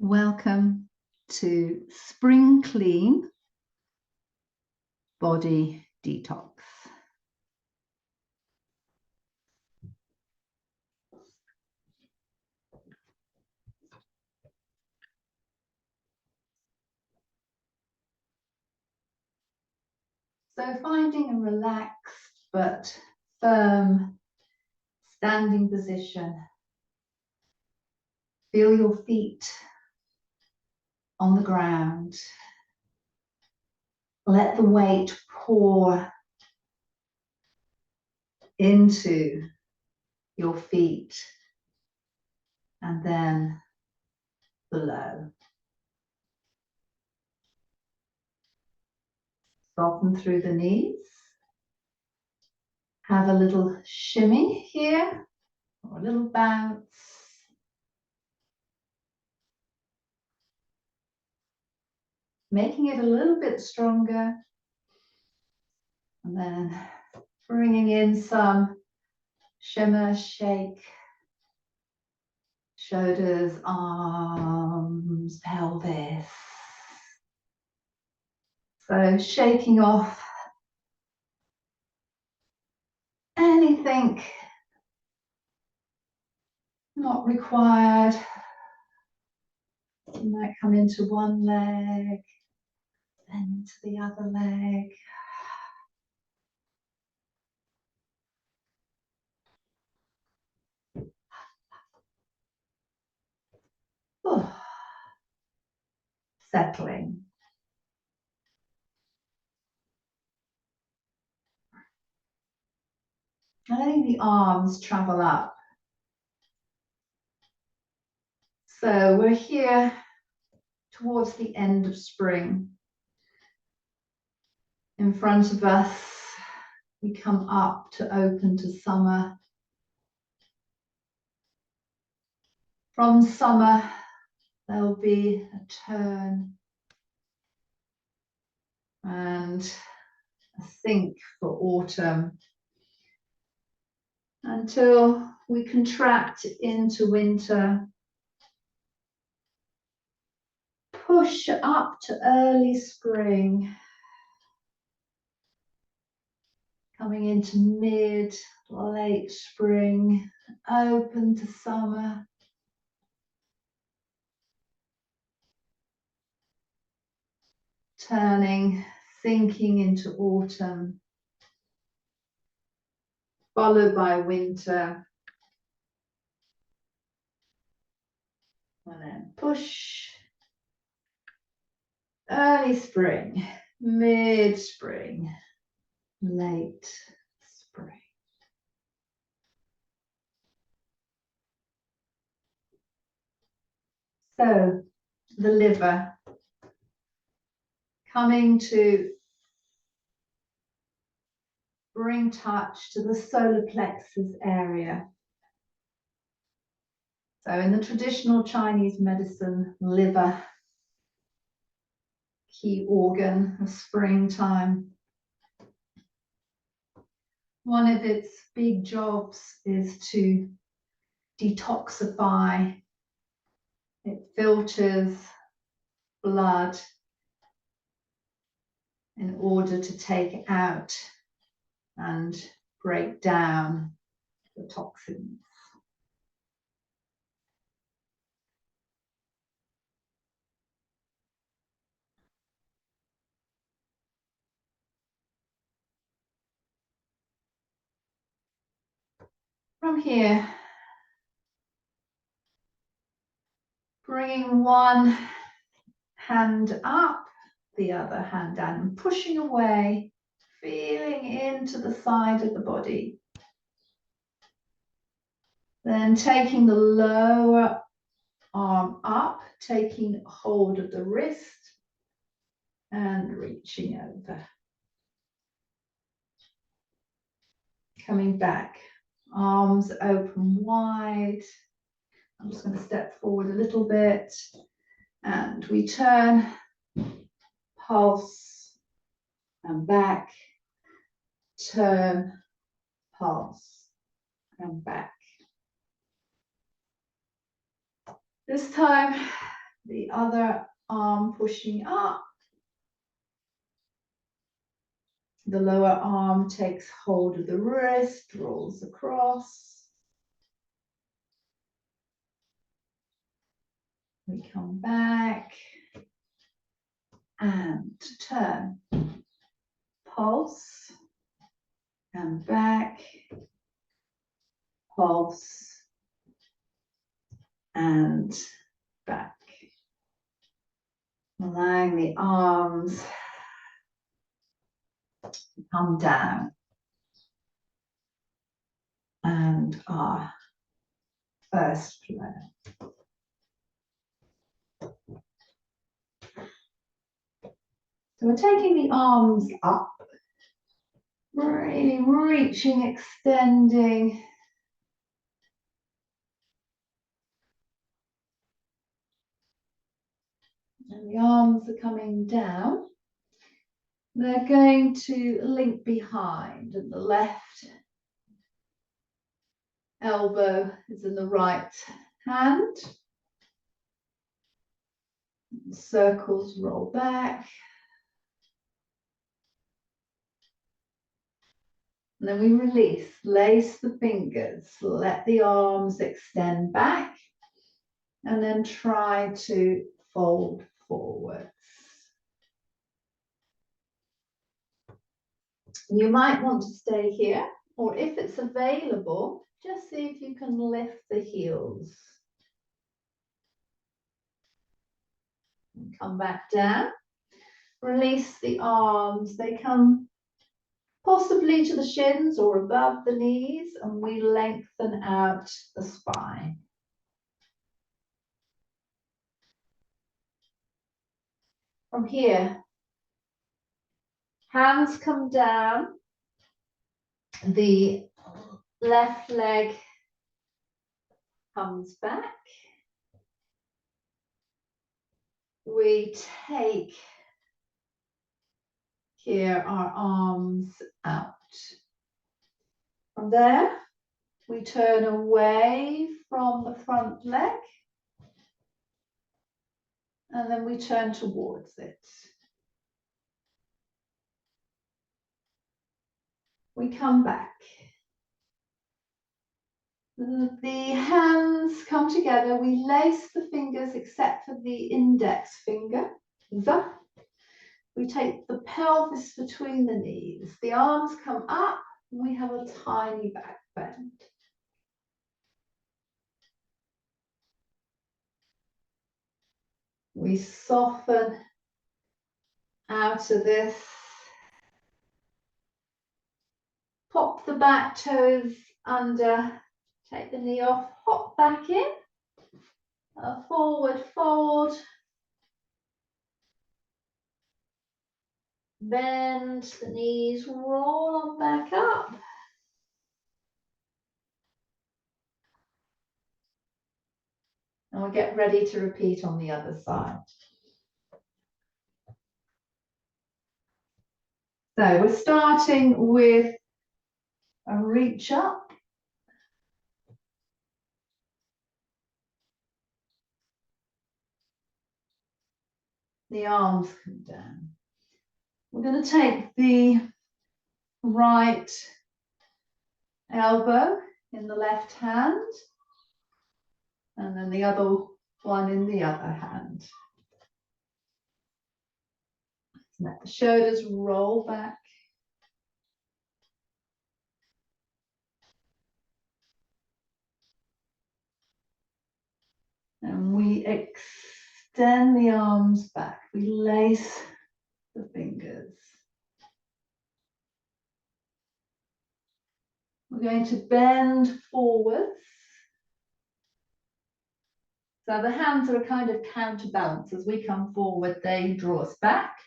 Welcome to Spring Clean Body Detox. So finding a relaxed but firm standing position. Feel your feet on the ground. Let the weight pour into your feet and then below. Soften through the knees. Have a little shimmy here or a little bounce. Making it a little bit stronger. And then bringing in some shimmer, shake. Shoulders, arms, pelvis. So shaking off anything not required. You might come into one leg, then into the other leg. Oh. Settling. Letting the arms travel up. So we're here towards the end of spring. In front of us, we come up to open to summer. From summer, there'll be a turn and a sink for autumn until we contract into winter. Push up to early spring. Coming into mid, late spring, open to summer. Turning, sinking into autumn, followed by winter. And then push, early spring, mid spring, late spring. So the liver, coming to bring touch to the solar plexus area. So in the traditional Chinese medicine, liver, key organ of springtime. One of its big jobs is to detoxify. It filters blood in order to take out and break down the toxins. From here, bringing one hand up, the other hand down, and pushing away, feeling into the side of the body. Then taking the lower arm up, taking hold of the wrist and reaching over. Coming back, arms open wide. I'm just going to step forward a little bit and we turn, pulse and back, turn, pulse and back. This time The other arm pushing up. The lower arm takes hold of the wrist, rolls across. We come back and turn. Pulse and back. Pulse and back. Allowing the arms to come down. And our first flow. So we're taking the arms up, really reaching, extending. And the arms are coming down. They're going to link behind, and the left elbow is in the right hand. Circles roll back. And then we release, lace the fingers, let the arms extend back, and then try to fold forwards. You might want to stay here, or if it's available, just see if you can lift the heels. And come back down, release the arms, they come possibly to the shins or above the knees, and we lengthen out the spine. From here, hands come down, the left leg comes back. We take here our arms out. From there, we turn away from the front leg, and then we turn towards it. We come back. The hands come together. We lace the fingers except for the index finger. We take the pelvis between the knees. The arms come up, and we have a tiny back bend. We soften out of this. Pop the back toes under, take the knee off, hop back in, a forward fold, bend the knees, roll on back up. And we'll get ready to repeat on the other side. So we're starting with a reach up. The arms come down. We're going to take the right elbow in the left hand, and then the other one in the other hand. Let the shoulders roll back. And we extend the arms back. We lace the fingers. We're going to bend forwards. So the hands are a kind of counterbalance. As we come forward, they draw us back.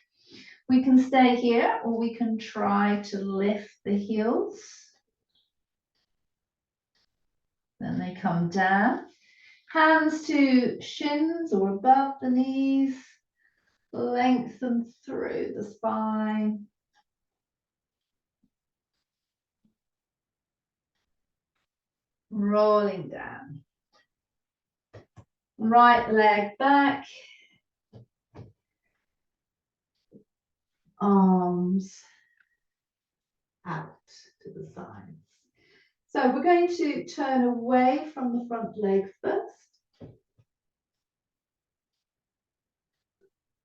We can stay here, or we can try to lift the heels. Then they come down. Hands to shins or above the knees. Lengthen through the spine. Rolling down. Right leg back. Arms out to the sides. So we're going to turn away from the front leg first.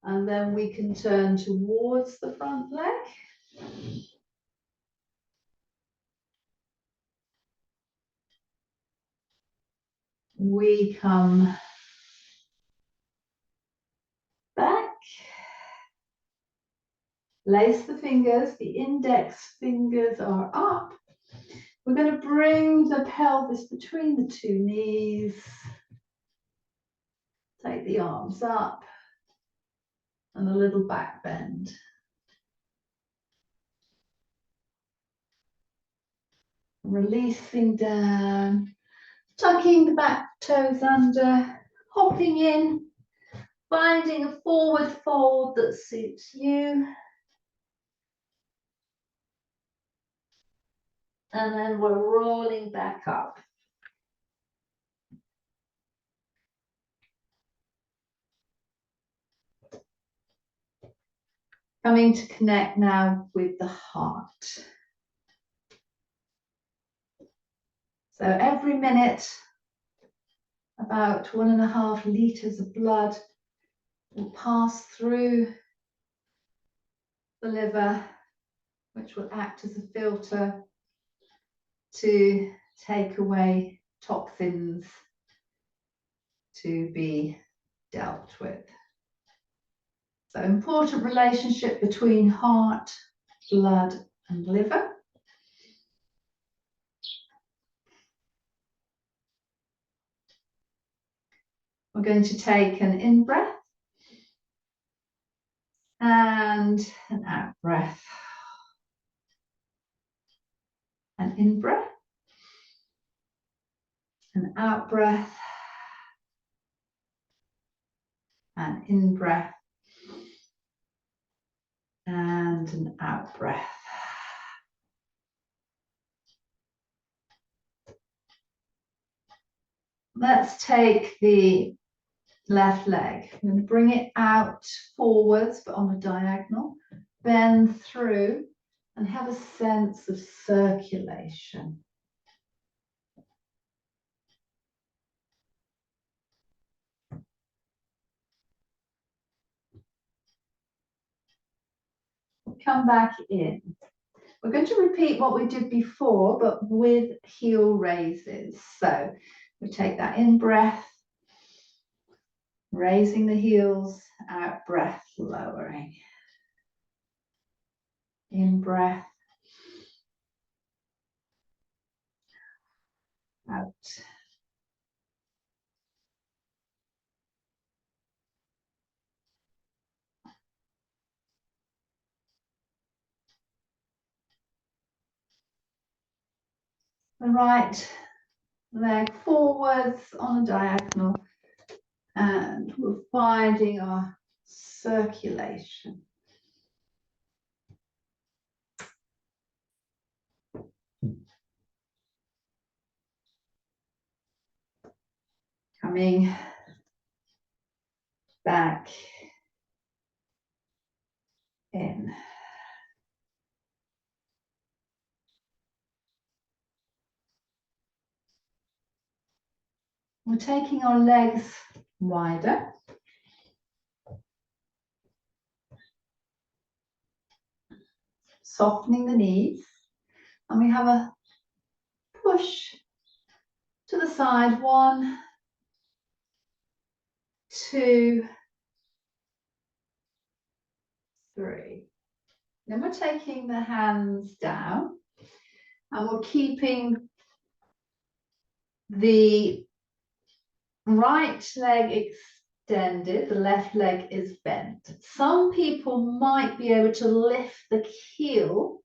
And then we can turn towards the front leg. We come back. Lace the fingers, the index fingers are up. We're going to bring the pelvis between the two knees. Take the arms up and a little back bend. Releasing down, tucking the back toes under, hopping in, finding a forward fold that suits you. And then we're rolling back up. Coming to connect now with the heart. So every minute, about 1.5 liters of blood will pass through the liver, which will act as a filter to take away toxins to be dealt with. So important relationship between heart, blood and liver. We're going to take an in-breath and an out-breath. An in-breath, an out-breath, an in-breath, and an out-breath. Let's take the left leg. I'm going to bring it out forwards, but on a diagonal. Bend through and have a sense of circulation. Come back in. We're going to repeat what we did before, but with heel raises. So we take that in breath, raising the heels, out breath, lowering. In breath, out. The right leg forwards on a diagonal, and we're finding our circulation. Coming back in. We're taking our legs wider. Softening the knees. And we have a push to the side. 1, 2, 3. Then we're taking the hands down and we're keeping the right leg extended, the left leg is bent. Some people might be able to lift the heel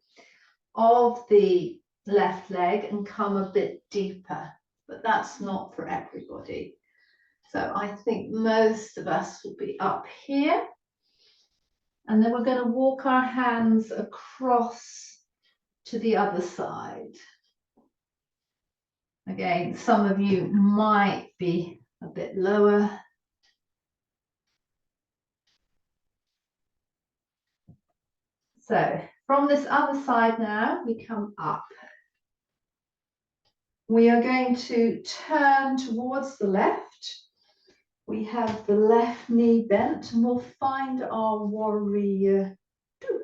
of the left leg and come a bit deeper, but that's not for everybody. So I think most of us will be up here. And then we're going to walk our hands across to the other side. Again, some of you might be a bit lower. So from this other side now, we come up. We are going to turn towards the left. We have the left knee bent and we'll find our warrior two.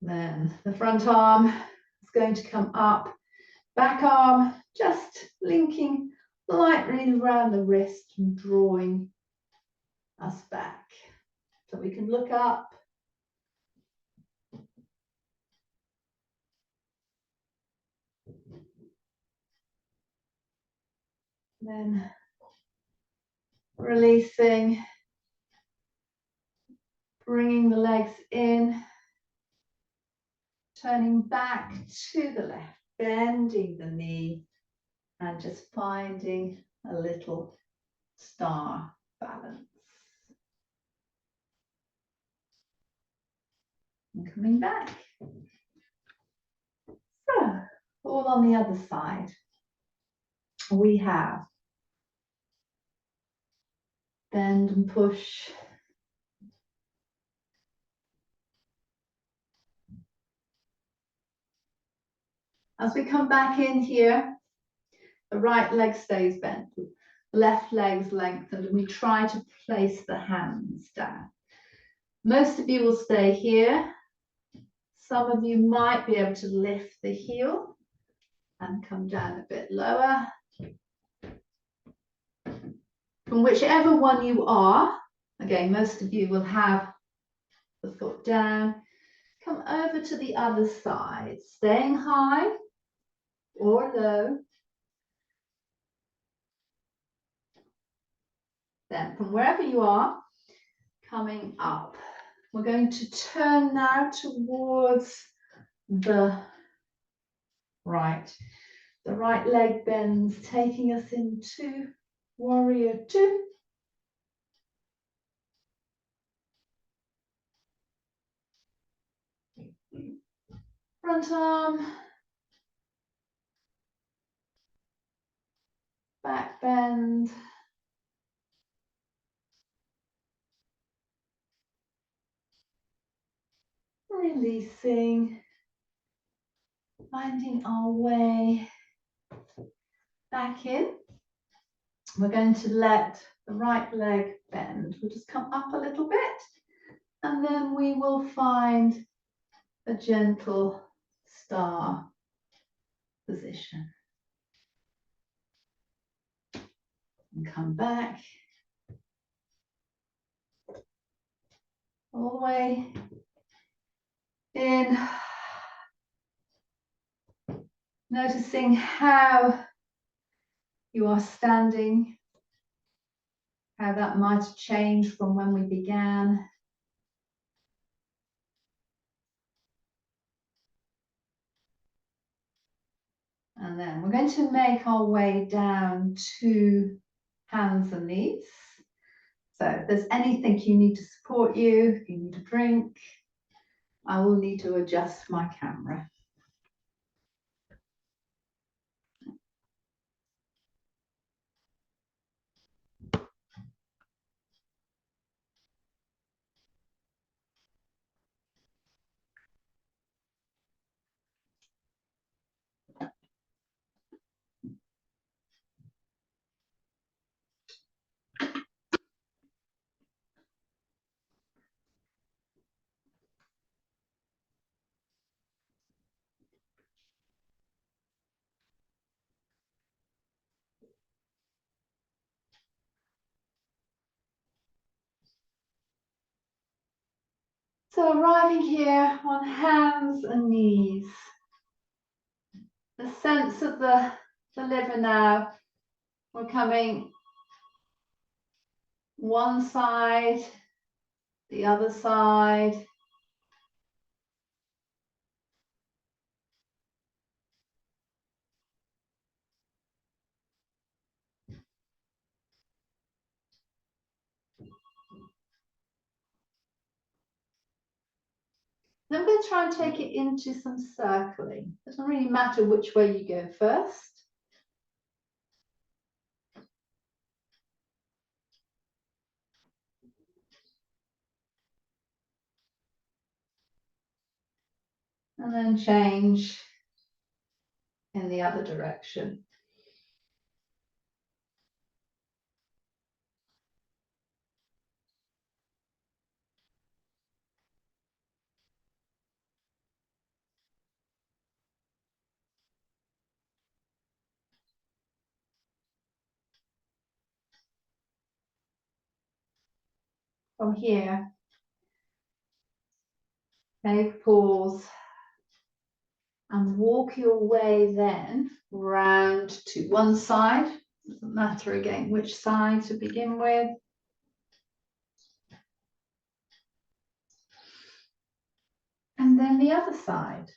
Then the front arm is going to come up, back arm just linking lightly around the wrist and drawing us back. So we can look up. Then releasing, bringing the legs in, turning back to the left, bending the knee and just finding a little star balance. And coming back. So, all on the other side. We have bend and push. As we come back in here, the right leg stays bent, the left leg's lengthened, and we try to place the hands down. Most of you will stay here. Some of you might be able to lift the heel and come down a bit lower. From whichever one you are, again, most of you will have the foot down. Come over to the other side, staying high or low. Then from wherever you are, coming up. We're going to turn now towards the right. The right leg bends, taking us into warrior two. Front arm, back bend. Releasing, finding our way back in. We're going to let the right leg bend. We'll just come up a little bit and then we will find a gentle star position. And come back all the way in. Noticing how you are standing, how that might have changed from when we began. And then we're going to make our way down to hands and knees. So if there's anything you need to support you, if you need a drink, I will need to adjust my camera. So arriving here on hands and knees, the sense of the liver now, we're coming one side, the other side. Then I'm going to try and take it into some circling. It doesn't really matter which way you go first. And then change in the other direction. From here, take pause and walk your way then round to one side. Doesn't matter again which side to begin with. And then the other side.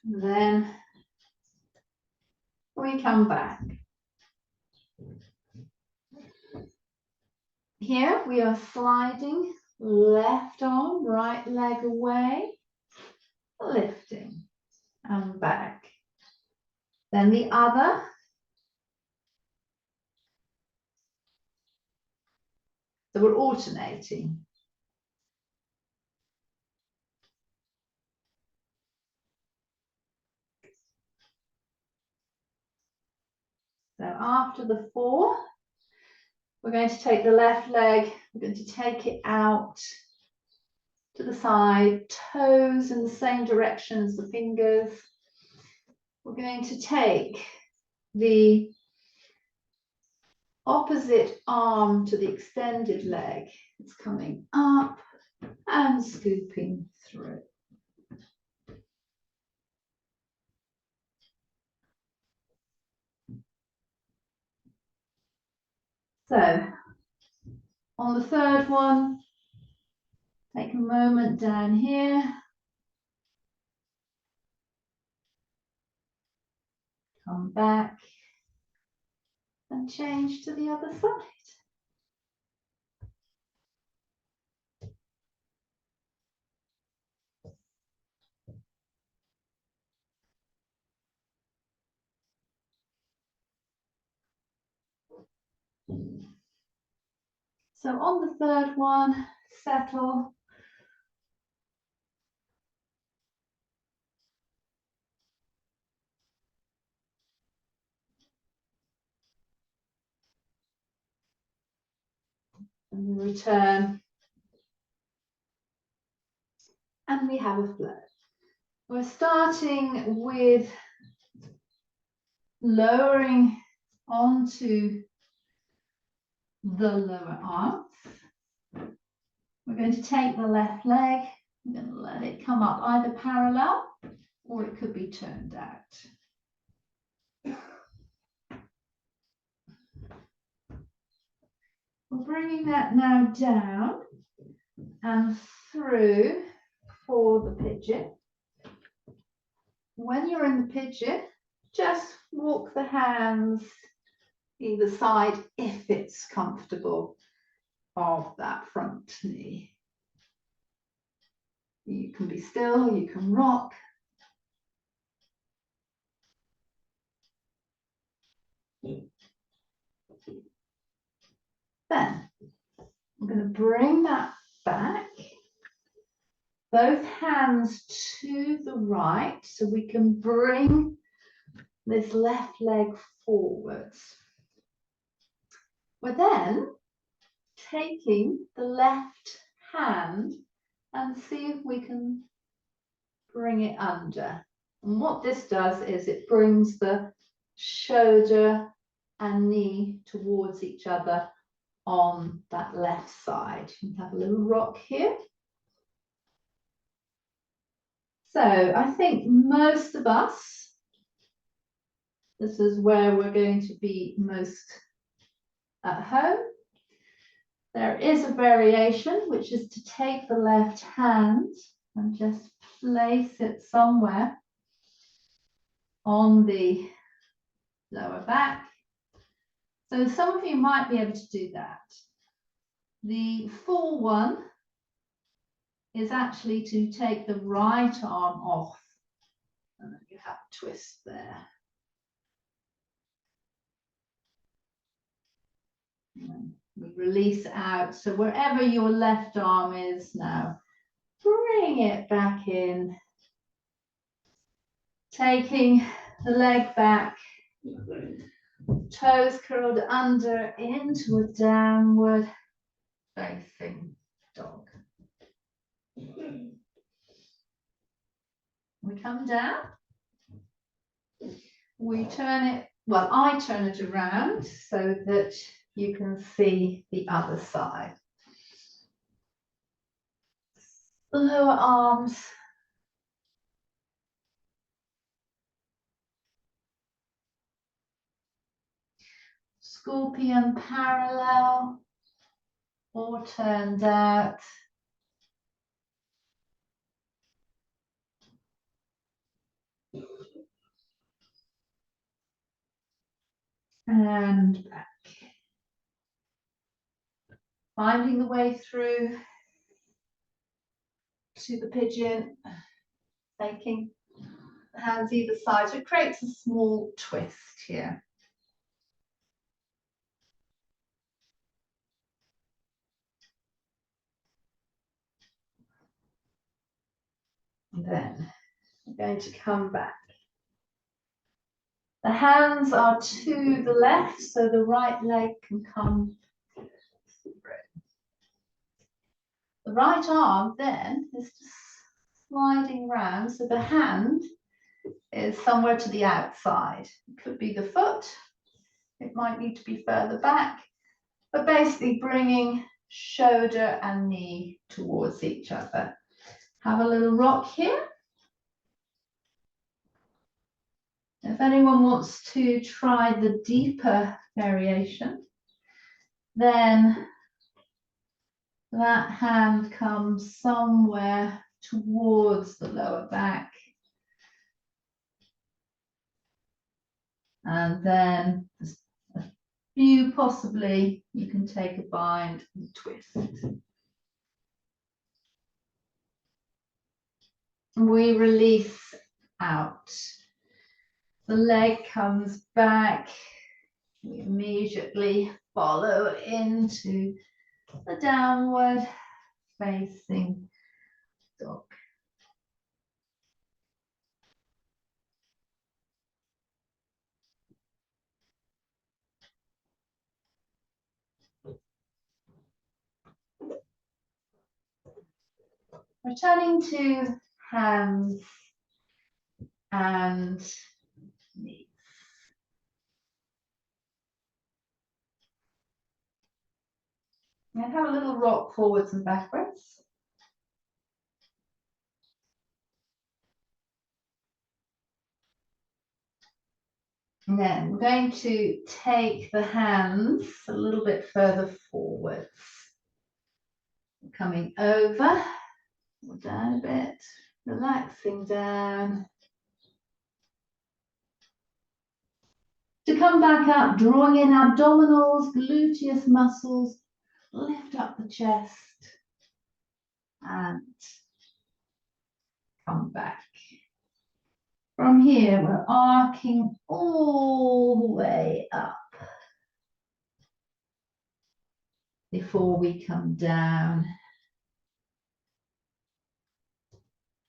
And then we come back. Here we are sliding left arm, right leg away, lifting and back. Then the other. So we're alternating. So after the 4, we're going to take the left leg, we're going to take it out to the side, toes in the same direction as the fingers. We're going to take the opposite arm to the extended leg. It's coming up and scooping through. So on the third one, take a moment down here. Come back and change to the other side. So on the third one, settle. And we return. And we have a flow. We're starting with lowering onto the lower arms. We're going to take the left leg, we're going to let it come up either parallel or it could be turned out. We're bringing that now down and through for the pigeon. When you're in the pigeon, just walk the hands either side if it's comfortable of that front knee. You can be still, you can rock. Then I'm going to bring that back, both hands to the right, so we can bring this left leg forwards. We're then taking the left hand and see if we can bring it under. And what this does is it brings the shoulder and knee towards each other on that left side. You can have a little rock here. So I think most of us, this is where we're going to be most at home. There is a variation, which is to take the left hand and just place it somewhere on the lower back. So some of you might be able to do that. The full one is actually to take the right arm off. And then you have a twist there. And we release out. So wherever your left arm is now, bring it back in. Taking the leg back, toes curled under into a downward facing dog. We come down. We turn it, well, I turn it around so that you can see the other side. The lower arms. Scorpion parallel or turned out. And back. Finding the way through to the pigeon, taking the hands either side. So it creates a small twist here. And then we're going to come back. The hands are to the left, so the right leg can come through. The right arm then is just sliding round, so the hand is somewhere to the outside. It could be the foot, it might need to be further back, but basically bringing shoulder and knee towards each other. Have a little rock here. If anyone wants to try the deeper variation, then that hand comes somewhere towards the lower back. And then a few, possibly, you can take a bind and twist. We release out. The leg comes back. We immediately follow into the downward facing dog. Returning to hands and knees. And have a little rock forwards and backwards. And then we're going to take the hands a little bit further forwards. Coming over, or down a bit, relaxing down. To come back up, drawing in abdominals, gluteus muscles, lift up the chest and come back. From here, we're arcing all the way up before we come down.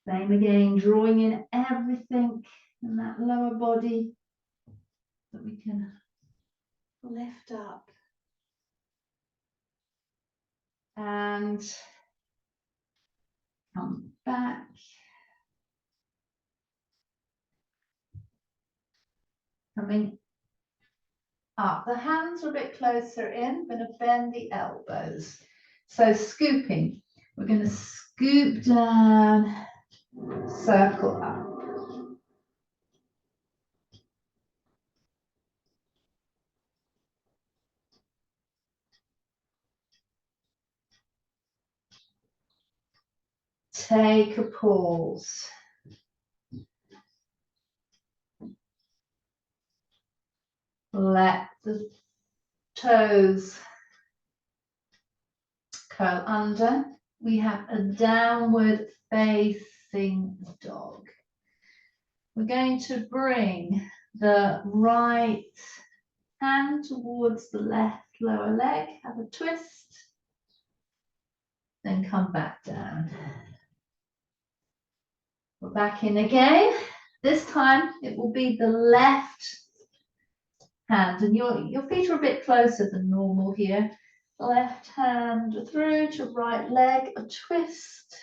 Same again, drawing in everything in that lower body that we can lift up. And come back. Coming up. The hands are a bit closer in. I'm going to bend the elbows. So scooping. We're going to scoop down, circle up. take a pause. Let the toes curl under. We have a downward facing dog. We're going to bring the right hand towards the left lower leg, have a twist, then come back down. We're back in again. This time it will be the left hand, and your feet are a bit closer than normal here. Left hand through to right leg, a twist,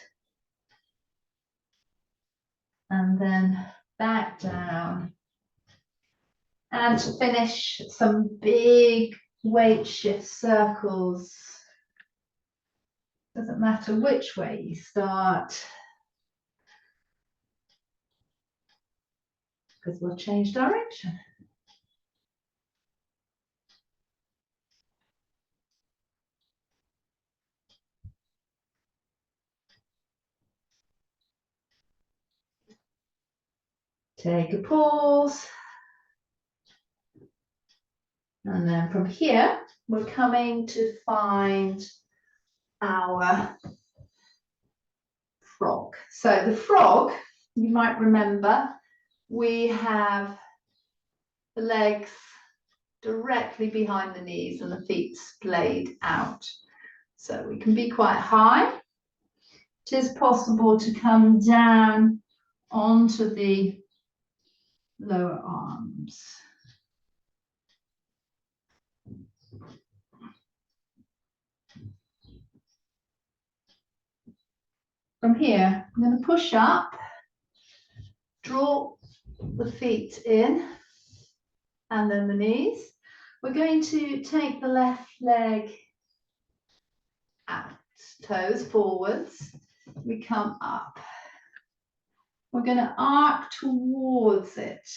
and then back down. And to finish, some big weight shift circles. Doesn't matter which way you start, because we'll change direction. Take a pause. And then from here, we're coming to find our frog. So the frog, you might remember, we have the legs directly behind the knees and the feet splayed out. So we can be quite high. It is possible to come down onto the lower arms. From here, I'm going to push up, draw the feet in, and then the knees. We're going to take the left leg out, toes forwards. We come up. We're going to arc towards it.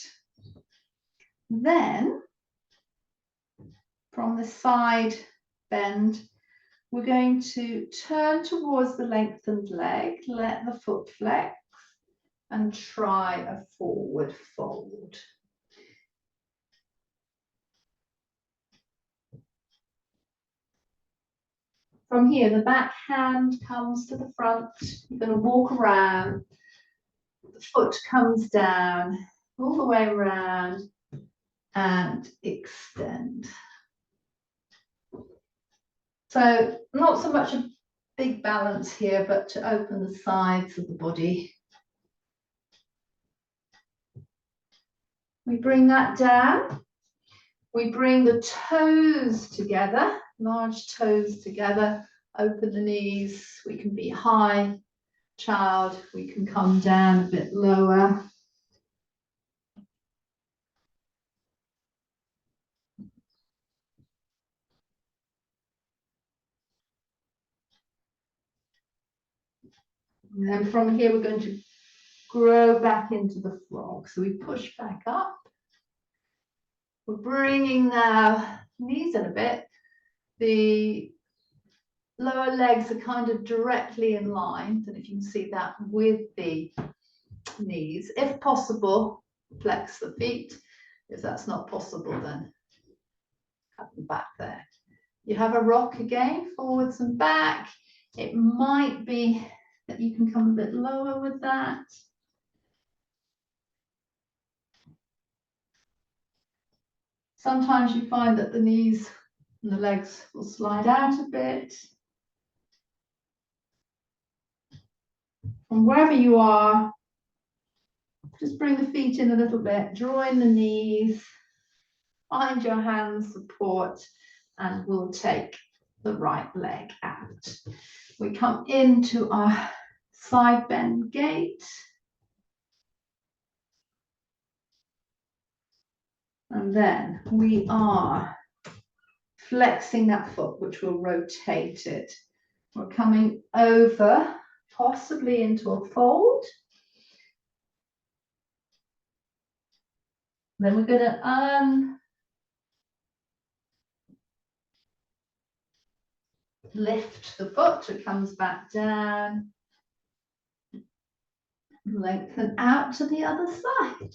Then, from the side bend, we're going to turn towards the lengthened leg, let the foot flex, and try a forward fold. From here, the back hand comes to the front. You're going to walk around. The foot comes down all the way around and extend. So not so much a big balance here, but to open the sides of the body. We bring that down. We bring the toes together, large toes together, open the knees. We can be high, child. We can come down a bit lower. And then from here, we're going to grow back into the frog. So we push back up. We're bringing now knees in a bit. The lower legs are kind of directly in line. And if you can see that with the knees, if possible, flex the feet. If that's not possible, then have them back there. You have a rock again, forwards and back. It might be that you can come a bit lower with that. Sometimes you find that the knees and the legs will slide out a bit. From wherever you are, just bring the feet in a little bit, draw in the knees, find your hands support, and we'll take the right leg out. We come into our side bend gait. And then we are flexing that foot, which will rotate it. We're coming over, possibly into a fold. Then we're going to lift the foot, it comes back down. Lengthen out to the other side.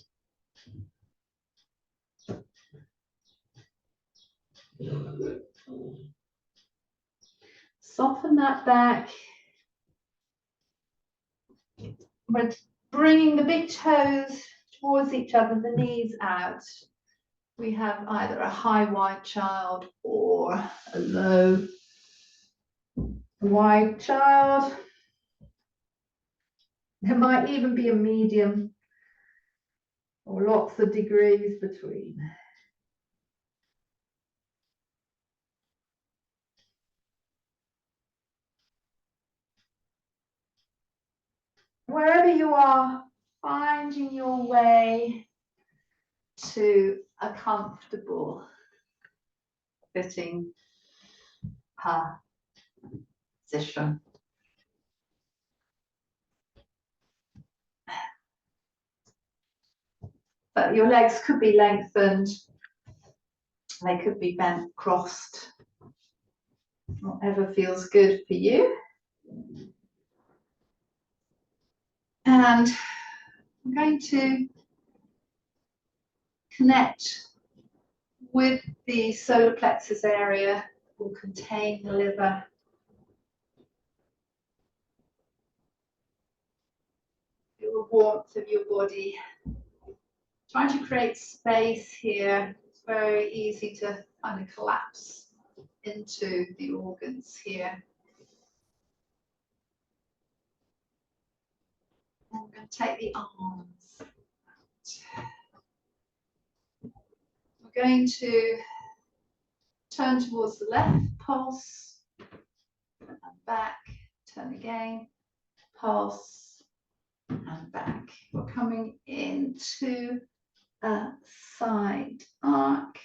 Soften that back. We're bringing the big toes towards each other, the knees out. We have either a high wide child or a low wide child. There might even be a medium or lots of degrees between. Wherever you are, finding your way to a comfortable sitting position. But your legs could be lengthened, they could be bent, crossed, whatever feels good for you. And I'm going to connect with the solar plexus area, will contain the liver. Feel the warmth of your body. Trying to create space here. It's very easy to kind of collapse into the organs here. And we're going to take the arms. We're going to turn towards the left, pulse, and back, turn again, pulse, and back. We're coming into a side arc.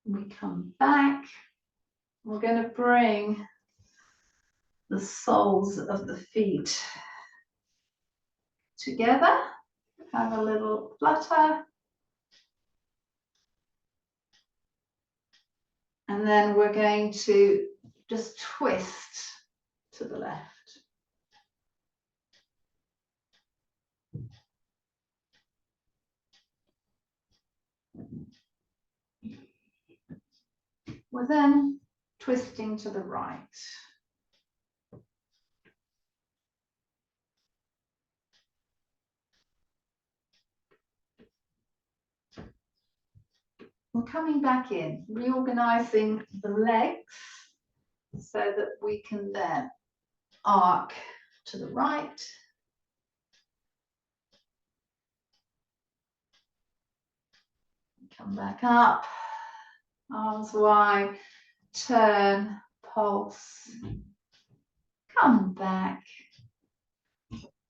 We come back. We're going to bring the soles of the feet together. Have a little flutter. And then we're going to just twist to the left. We're then twisting to the right. We're coming back in, reorganizing the legs so that we can then arc to the right. Come back up, arms wide, turn, pulse, come back,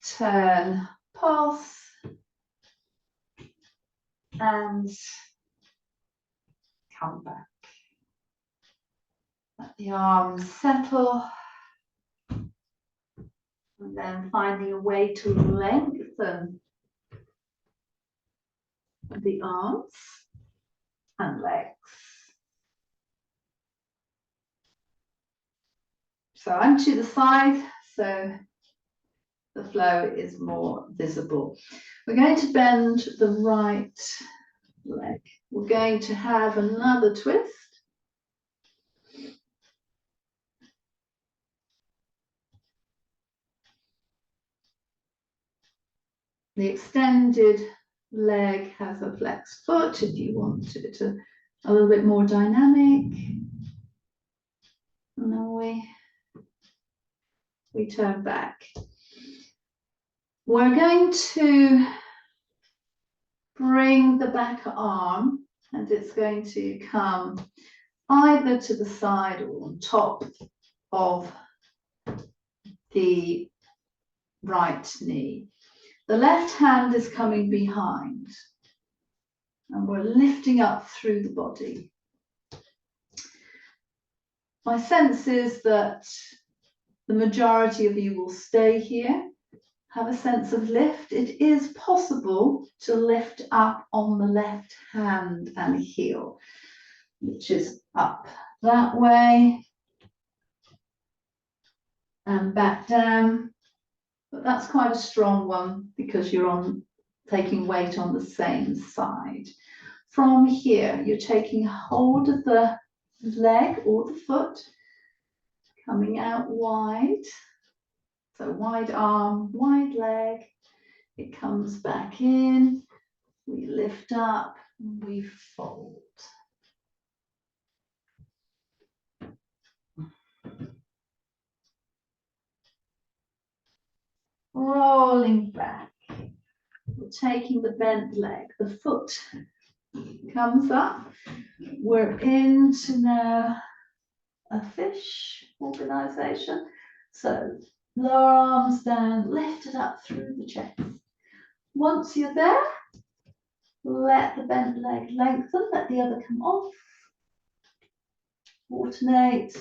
turn, pulse, and come back. Let the arms settle, and then finding a way to lengthen the arms and legs. So I'm to the side, so the flow is more visible. We're going to bend the right leg. We're going to have another twist. The extended leg has a flexed foot if you want it to a little bit more dynamic. And then we turn back. We're going to bring the back arm, and it's going to come either to the side or on top of the right knee. The left hand is coming behind, and we're lifting up through the body. My sense is that the majority of you will stay here, have a sense of lift. It is possible to lift up on the left hand and heel, which is up that way and back down. But that's quite a strong one because you're taking weight on the same side. From here, you're taking hold of the leg or the foot, coming out wide. So wide arm, wide leg. It comes back in. We lift up, we fold. Rolling back. We're taking the bent leg, the foot comes up. We're into now a fish organization. So lower arms down, lift it up through the chest. Once you're there, let the bent leg lengthen, let the other come off. Alternate.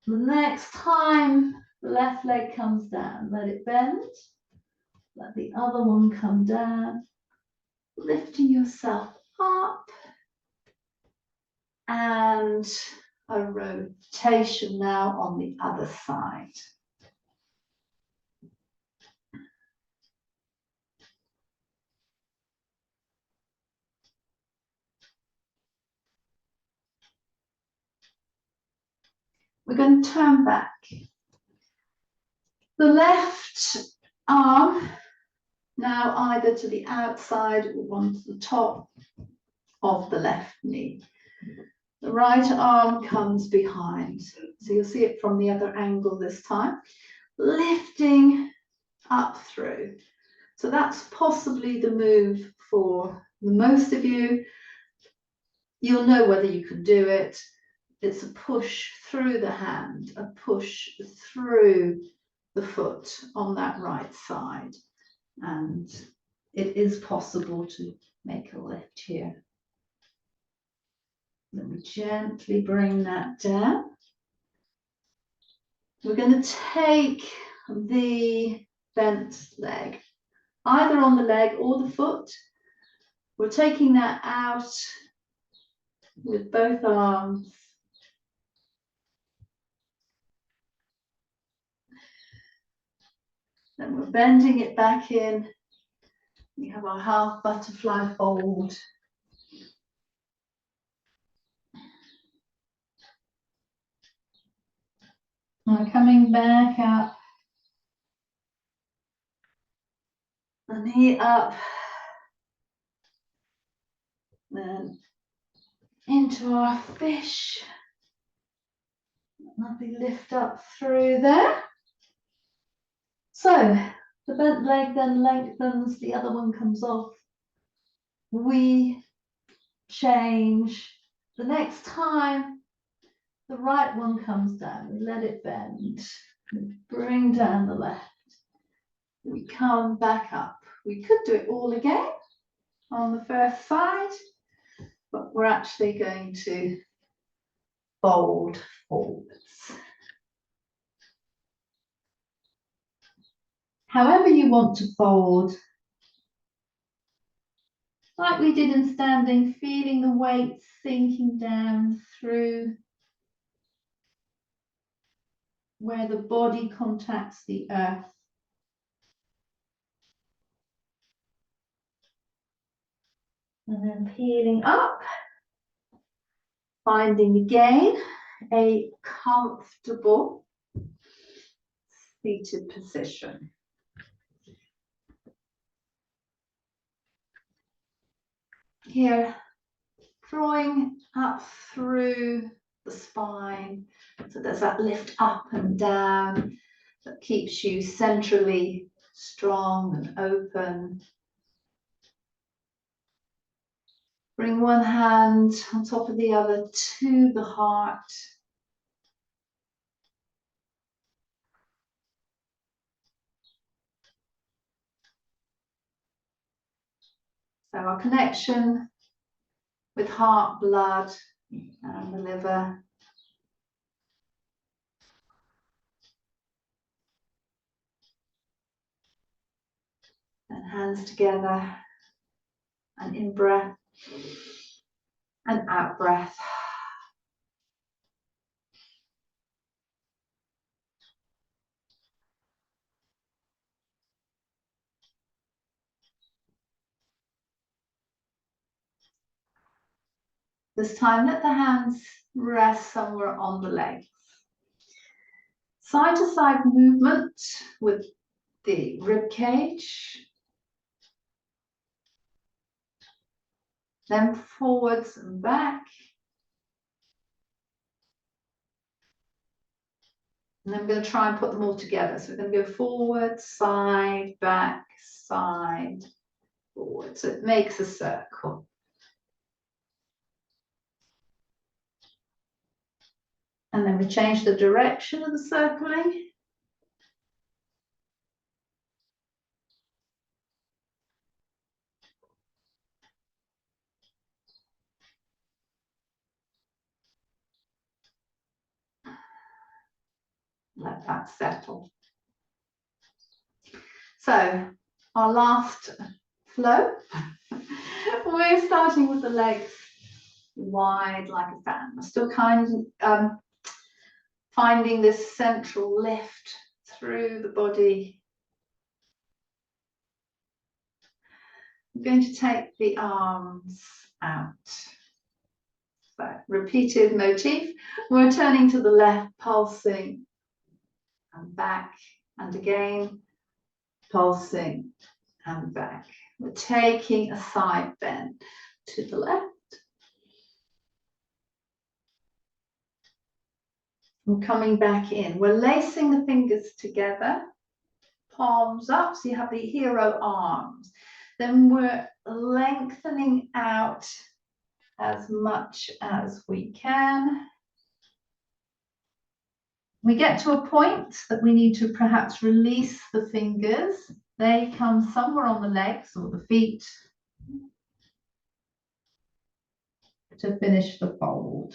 The next time the left leg comes down, let it bend. Let the other one come down. Lifting yourself up. And a rotation now on the other side. We're going to turn back. The left arm now either to the outside or one to the top of the left knee. The right arm comes behind. So you'll see it from the other angle this time. Lifting up through. So that's possibly the move for most of you. You'll know whether you can do it. It's a push through the hand, a push through the foot on that right side. And it is possible to make a lift here. Then we gently bring that down. We're going to take the bent leg, either on the leg or the foot. We're taking that out with both arms. Then we're bending it back in. We have our half butterfly fold. And coming back up. The knee up. Then into our fish. Lovely lift up through there. So the bent leg then lengthens, the other one comes off. We change. The next time the right one comes down, we let it bend. We bring down the left. We come back up. We could do it all again on the first side, but we're actually going to fold forwards. However you want to fold, like we did in standing, feeling the weight sinking down through where the body contacts the earth. And then peeling up, finding again a comfortable seated position. Here, drawing up through the spine. So there's that lift up and down that keeps you centrally strong and open. Bring one hand on top of the other to the heart. So our connection with heart, blood, and the liver. Hands together. And in breath and out breath. This time, let the hands rest somewhere on the legs. Side to side movement with the rib cage. Then forwards and back. And then I'm going to try and put them all together. So we're going to go forward, side, back, side, forward. So it makes a circle. And then we change the direction of the circling. Let that settle. So our last flow, we're starting with the legs wide like a fan. We're still kind of finding this central lift through the body. I'm going to take the arms out. So repeated motif. We're turning to the left, pulsing and back, and again, pulsing and back. We're taking a side bend to the left. We're coming back in. We're lacing the fingers together, palms up, so you have the hero arms. Then we're lengthening out as much as we can. We get to a point that we need to perhaps release the fingers. They come somewhere on the legs or the feet to finish the fold.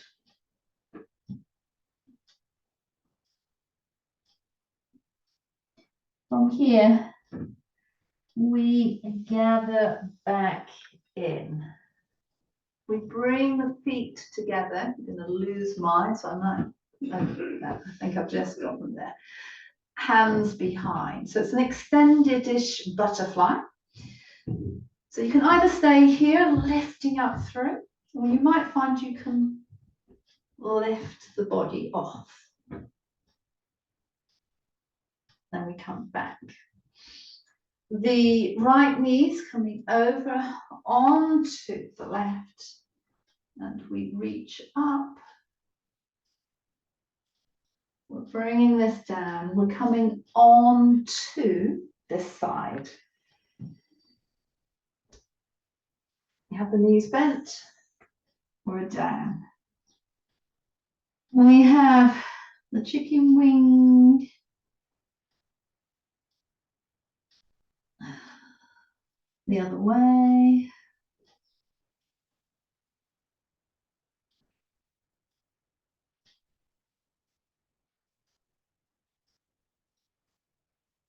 From here, we gather back in. We bring the feet together. I'm going to lose mine, so I'm not. I think I've just got them there. Hands behind. So it's an extended-ish butterfly. So you can either stay here, lifting up through, or you might find you can lift the body off. Then we come back. The right knee's coming over onto the left, and we reach up. We're bringing this down. We're coming on to this side. You have the knees bent. We're down. We have the chicken wing. The other way.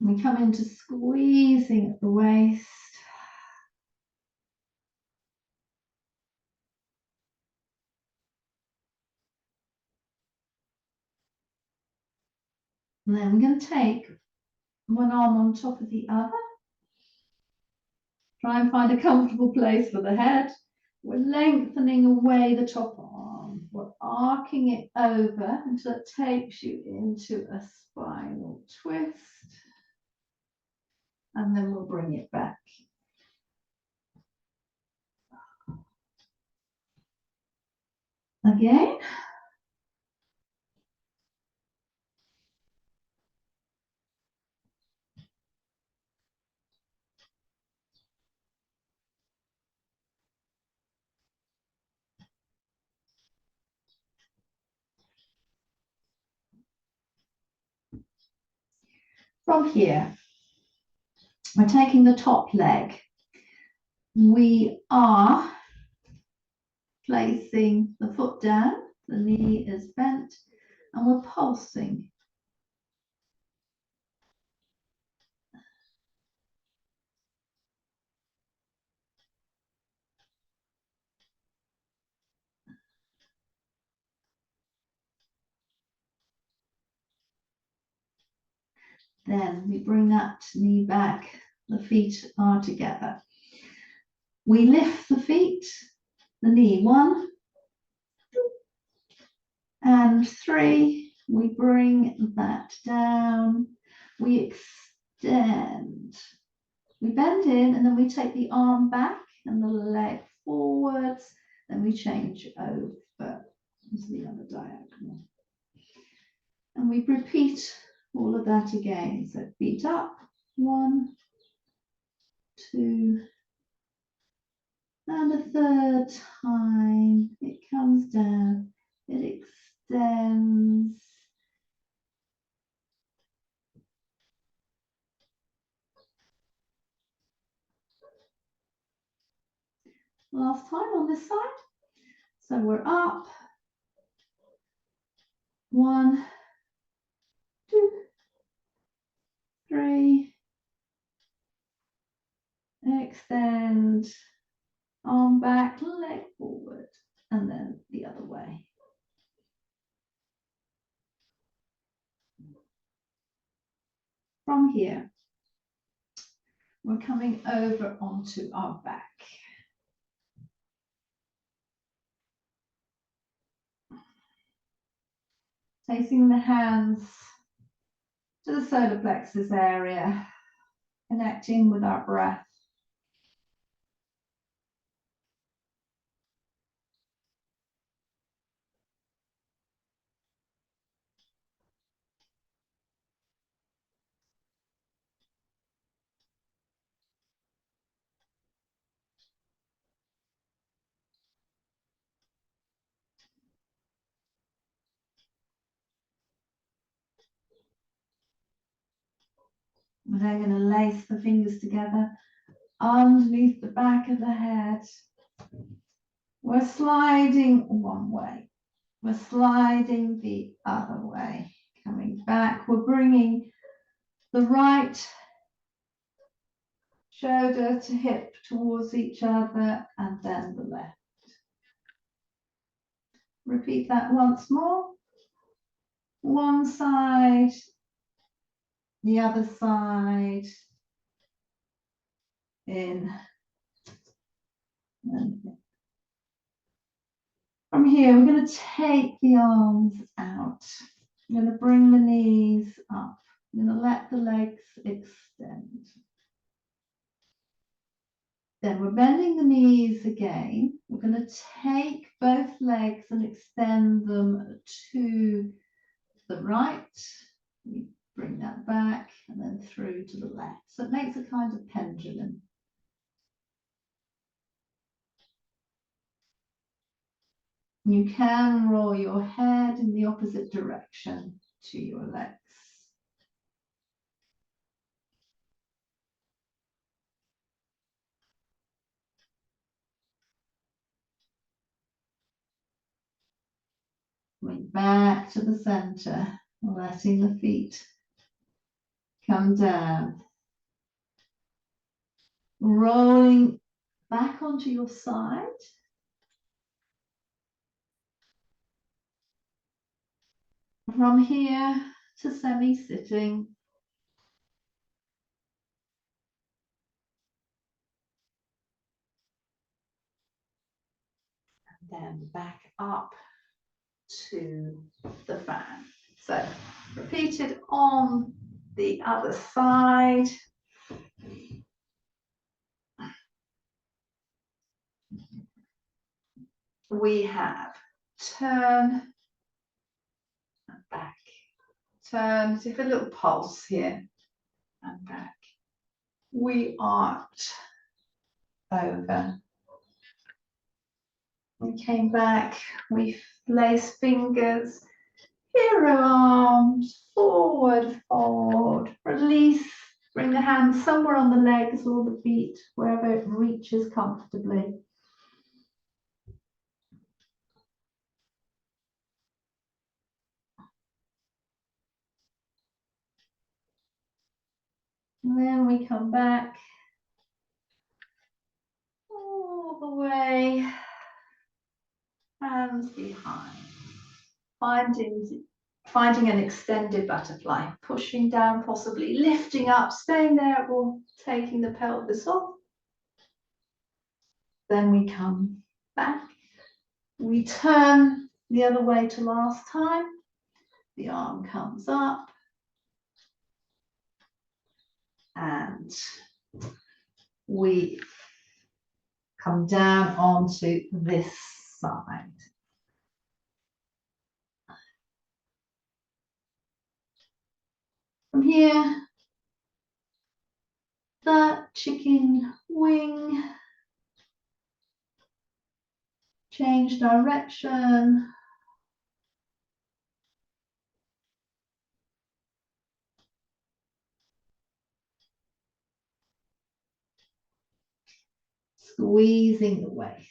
We come into squeezing at the waist. And then we're going to take one arm on top of the other. Try and find a comfortable place for the head. We're lengthening away the top arm. We're arcing it over until it takes you into a spinal twist. And then we'll bring it back. Again. From here, we're taking the top leg. We are placing the foot down, the knee is bent, and we're pulsing. Then we bring that knee back, the feet are together. We lift the feet, the knee, 1 and 3. We bring that down, we extend, we bend in, and then we take the arm back and the leg forwards, then we change over to the other diagonal. And we repeat all of that again. So feet up, 1, 2, and a third time. It comes down, it extends. Last time on this side. So we're up. 1, 2, 3. Extend, arm back, leg forward, and then the other way. From here, we're coming over onto our back. Placing the hands to the solar plexus area, connecting with our breath. We're then going to lace the fingers together underneath the back of the head. We're sliding one way. We're sliding the other way. Coming back, we're bringing the right shoulder to hip towards each other, and then the left. Repeat that once more. One side, the other side, in and in. From here, we're going to take the arms out. I'm going to bring the knees up. I'm going to let the legs extend. Then we're bending the knees again. We're going to take both legs and extend them to the right. We bring that back and then through to the left. So it makes a kind of pendulum. You can roll your head in the opposite direction to your legs. Coming back to the center, letting the feet come down. Rolling back onto your side. From here to semi-sitting. And then back up to the fan. So repeat it on the other side. We have turn and back. Turn, take a little pulse here and back. We arch over. We came back, we lace fingers, hero arms, forward fold, release, bring the hands somewhere on the legs or the feet, wherever it reaches comfortably. And then we come back all the way, hands behind, finding finding an extended butterfly, pushing down, possibly lifting up, staying there, or taking the pelvis off. Then we come back. We turn the other way to last time. The arm comes up. And we come down onto this side. From here, that chicken wing, change direction. Squeezing the waist.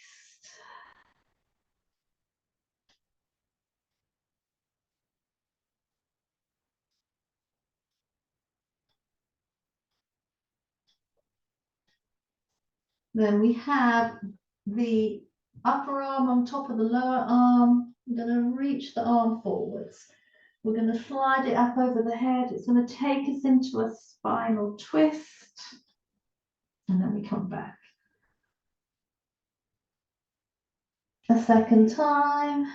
Then we have the upper arm on top of the lower arm. I'm going to reach the arm forwards. We're going to slide it up over the head. It's going to take us into a spinal twist. And then we come back. A second time.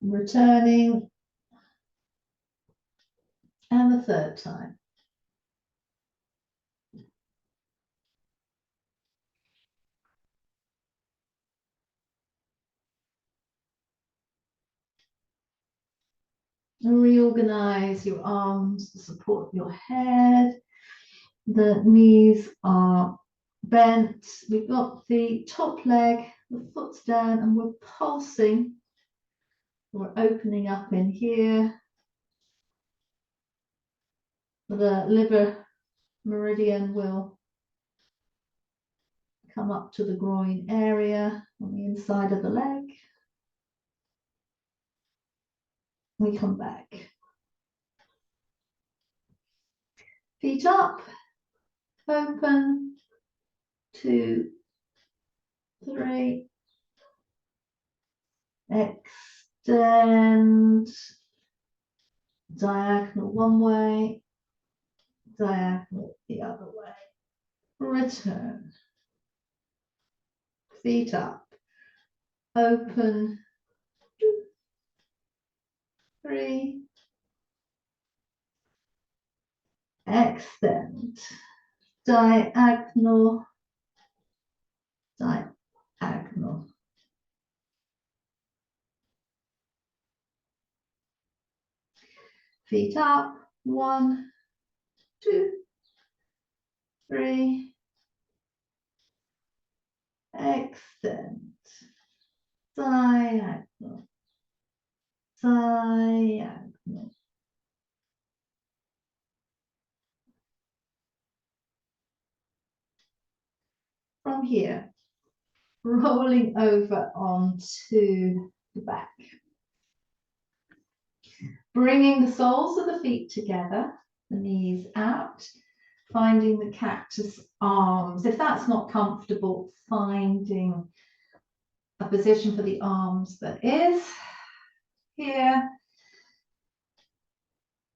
Returning. And the third time. Reorganize your arms to support your head. The knees are bent. We've got the top leg, the foot's down, and we're pulsing. We're opening up in here. The liver meridian will come up to the groin area on the inside of the leg. We come back. Feet up, open, 2, 3, extend, diagonal one way, diagonal the other way, return, feet up, open, 2, 3, extend, diagonal, diagonal. Feet up, 1, 2, 3, extend, diagonal, diagonal. From here, rolling over onto the back. Bringing the soles of the feet together, the knees out, finding the cactus arms. If that's not comfortable, finding a position for the arms that is. Here,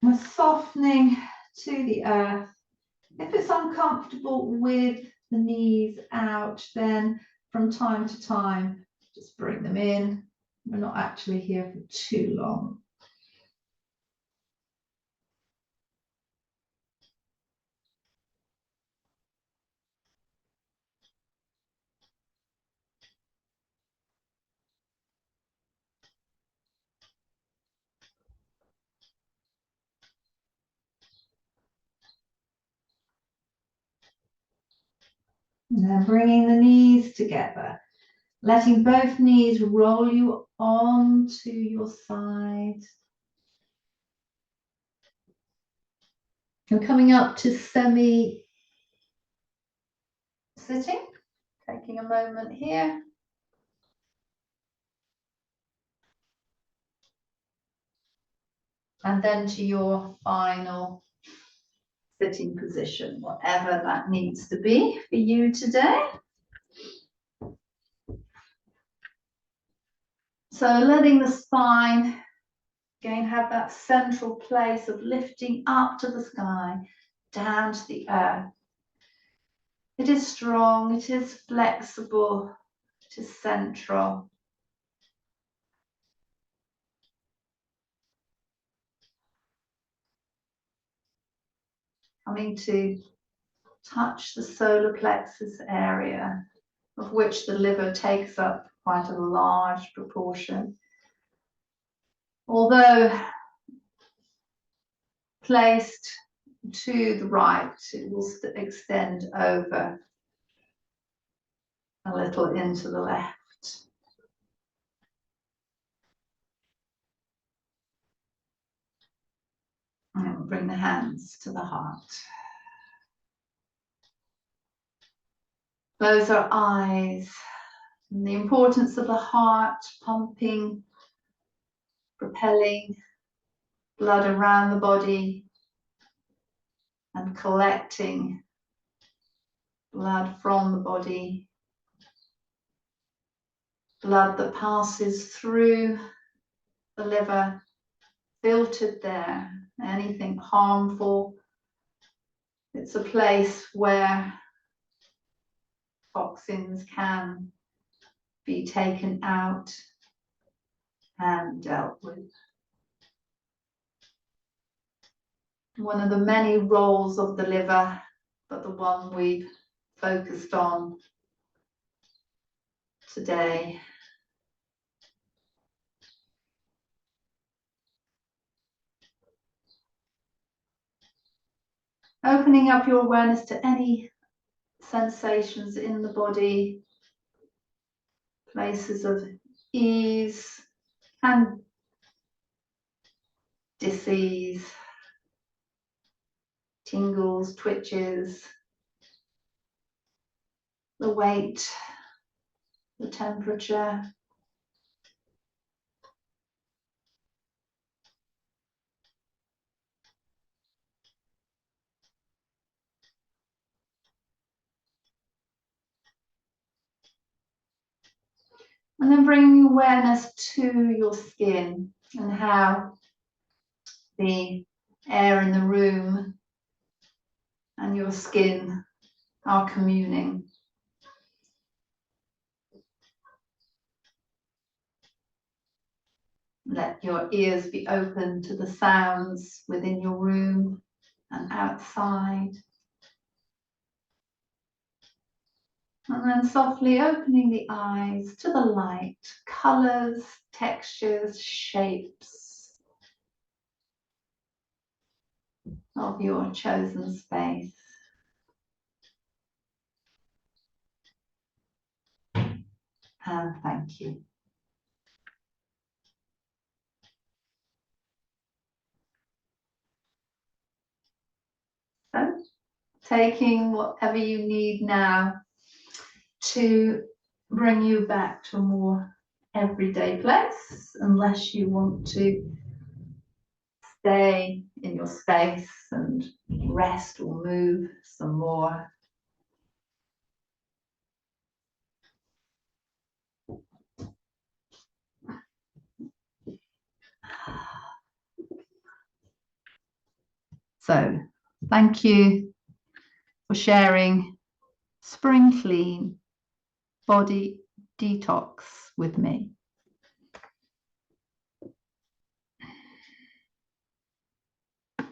we're softening to the earth. If it's uncomfortable with the knees out, then from time to time, just bring them in. We're not actually here for too long. And then bringing the knees together, letting both knees roll you onto your side. And coming up to semi-sitting, taking a moment here. And then to your final sitting position, whatever that needs to be for you today. So letting the spine again have that central place of lifting up to the sky, down to the earth. It is strong, it is flexible, it is central. Coming to touch the solar plexus area, of which the liver takes up quite a large proportion. Although placed to the right, it will extend over a little into the left. And we'll bring the hands to the heart. Those are eyes. And the importance of the heart pumping, propelling blood around the body and collecting blood from the body. Blood that passes through the liver, filtered there. Anything harmful, it's a place where toxins can be taken out and dealt with. One of the many roles of the liver, but the one we've focused on today. Opening up your awareness to any sensations in the body, places of ease and dis-ease, tingles, twitches, the weight, the temperature. And then bringing awareness to your skin and how the air in the room and your skin are communing. Let your ears be open to the sounds within your room and outside. And then softly opening the eyes to the light, colors, textures, shapes of your chosen space. And thank you. So, taking whatever you need now to bring you back to a more everyday place, unless you want to stay in your space and rest or move some more. So, thank you for sharing Spring Clean Body Detox with me.